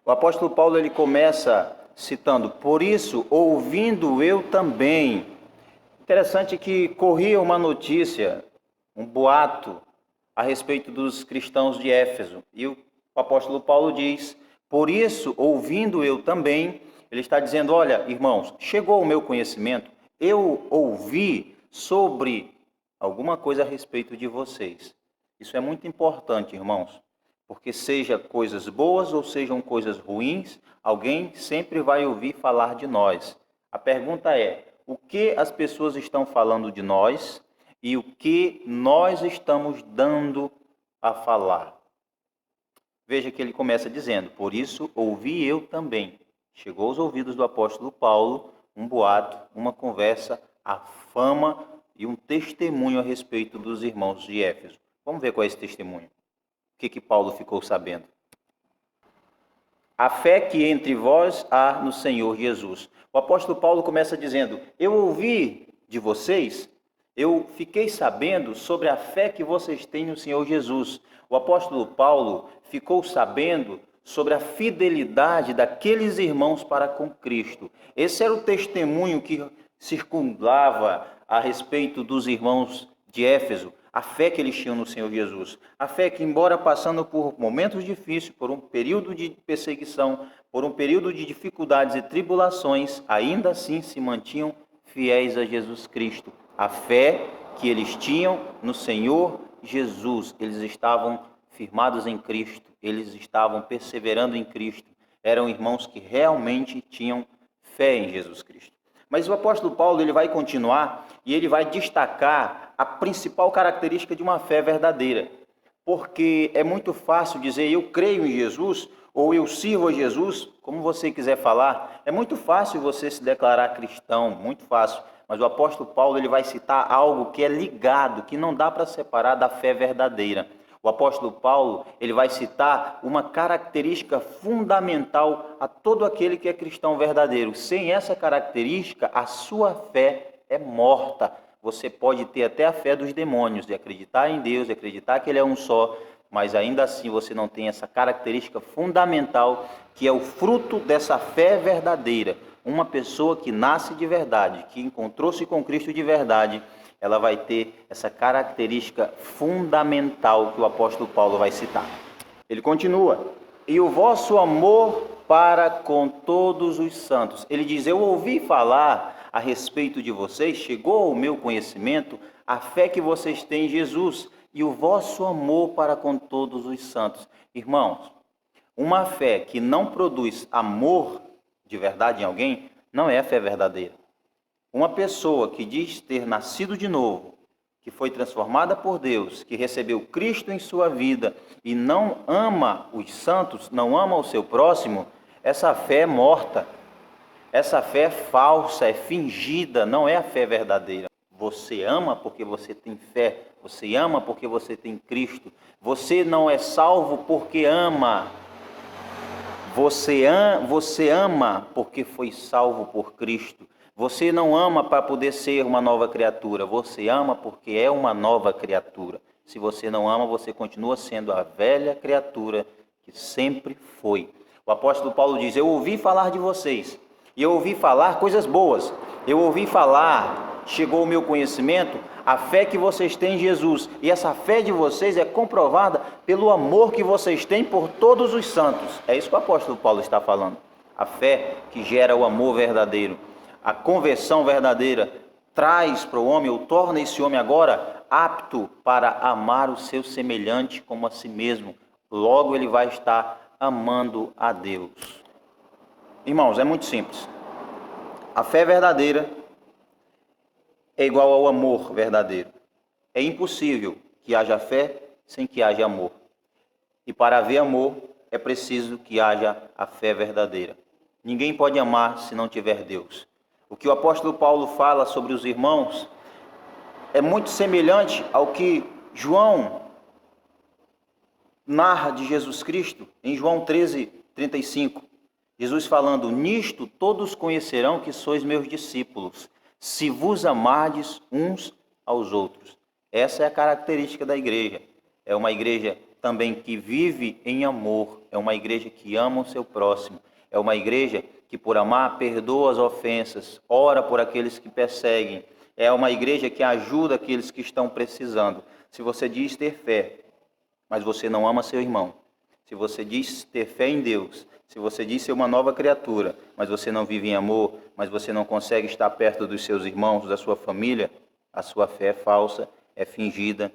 O apóstolo Paulo ele começa citando: por isso, ouvindo eu também. Interessante que corria uma notícia, um boato a respeito dos cristãos de Éfeso. E o apóstolo Paulo diz: por isso, ouvindo eu também. Ele está dizendo: olha, irmãos, chegou ao meu conhecimento, eu ouvi sobre alguma coisa a respeito de vocês. Isso é muito importante, irmãos, porque seja coisas boas ou sejam coisas ruins, alguém sempre vai ouvir falar de nós. A pergunta é: o que as pessoas estão falando de nós e o que nós estamos dando a falar? Veja que ele começa dizendo: por isso ouvi eu também. Chegou aos ouvidos do apóstolo Paulo um boato, uma conversa, a fama e um testemunho a respeito dos irmãos de Éfeso. Vamos ver qual é esse testemunho. O que Paulo ficou sabendo? A fé que entre vós há no Senhor Jesus. O apóstolo Paulo começa dizendo: eu ouvi de vocês, eu fiquei sabendo sobre a fé que vocês têm no Senhor Jesus. O apóstolo Paulo ficou sabendo sobre a fidelidade daqueles irmãos para com Cristo. Esse era o testemunho que circundava a respeito dos irmãos de Éfeso, a fé que eles tinham no Senhor Jesus. A fé que, embora passando por momentos difíceis, por um período de perseguição, por um período de dificuldades e tribulações, ainda assim se mantinham fiéis a Jesus Cristo. A fé que eles tinham no Senhor Jesus. Eles estavam firmados em Cristo, eles estavam perseverando em Cristo. Eram irmãos que realmente tinham fé em Jesus Cristo. Mas o apóstolo Paulo ele vai continuar e ele vai destacar a principal característica de uma fé verdadeira. Porque é muito fácil dizer eu creio em Jesus ou eu sirvo a Jesus, como você quiser falar. É muito fácil você se declarar cristão, muito fácil. Mas o apóstolo Paulo ele vai citar algo que é ligado, que não dá para separar da fé verdadeira. O apóstolo Paulo ele vai citar uma característica fundamental a todo aquele que é cristão verdadeiro. Sem essa característica, a sua fé é morta. Você pode ter até a fé dos demônios, de acreditar em Deus, de acreditar que Ele é um só, mas ainda assim você não tem essa característica fundamental que é o fruto dessa fé verdadeira. Uma pessoa que nasce de verdade, que encontrou-se com Cristo de verdade, ela vai ter essa característica fundamental que o apóstolo Paulo vai citar. Ele continua: e o vosso amor para com todos os santos. Ele diz: eu ouvi falar a respeito de vocês, chegou ao meu conhecimento a fé que vocês têm em Jesus e o vosso amor para com todos os santos. Irmãos, uma fé que não produz amor de verdade em alguém não é a fé verdadeira. Uma pessoa que diz ter nascido de novo, que foi transformada por Deus, que recebeu Cristo em sua vida e não ama os santos, não ama o seu próximo, essa fé é morta. Essa fé é falsa, é fingida, não é a fé verdadeira. Você ama porque você tem fé, você ama porque você tem Cristo. Você não é salvo porque ama. Você ama porque foi salvo por Cristo. Você não ama para poder ser uma nova criatura, você ama porque é uma nova criatura. Se você não ama, você continua sendo a velha criatura que sempre foi. O apóstolo Paulo diz: eu ouvi falar de vocês, e eu ouvi falar coisas boas, eu ouvi falar, chegou ao meu conhecimento, a fé que vocês têm em Jesus, e essa fé de vocês é comprovada pelo amor que vocês têm por todos os santos. É isso que o apóstolo Paulo está falando. A fé que gera o amor verdadeiro. A conversão verdadeira traz para o homem, ou torna esse homem agora apto para amar o seu semelhante como a si mesmo. Logo ele vai estar amando a Deus. Irmãos, é muito simples. A fé verdadeira é igual ao amor verdadeiro. É impossível que haja fé sem que haja amor. E para haver amor, é preciso que haja a fé verdadeira. Ninguém pode amar se não tiver Deus. O que o apóstolo Paulo fala sobre os irmãos é muito semelhante ao que João narra de Jesus Cristo em João 13:35. Jesus falando: nisto todos conhecerão que sois meus discípulos, se vos amardes uns aos outros. Essa é a característica da igreja. É uma igreja também que vive em amor, é uma igreja que ama o seu próximo, é uma igreja que por amar perdoa as ofensas, ora por aqueles que perseguem, é uma igreja que ajuda aqueles que estão precisando. Se você diz ter fé, mas você não ama seu irmão, se você diz ter fé em Deus, se você diz ser uma nova criatura, mas você não vive em amor, mas você não consegue estar perto dos seus irmãos, da sua família, a sua fé é falsa, é fingida,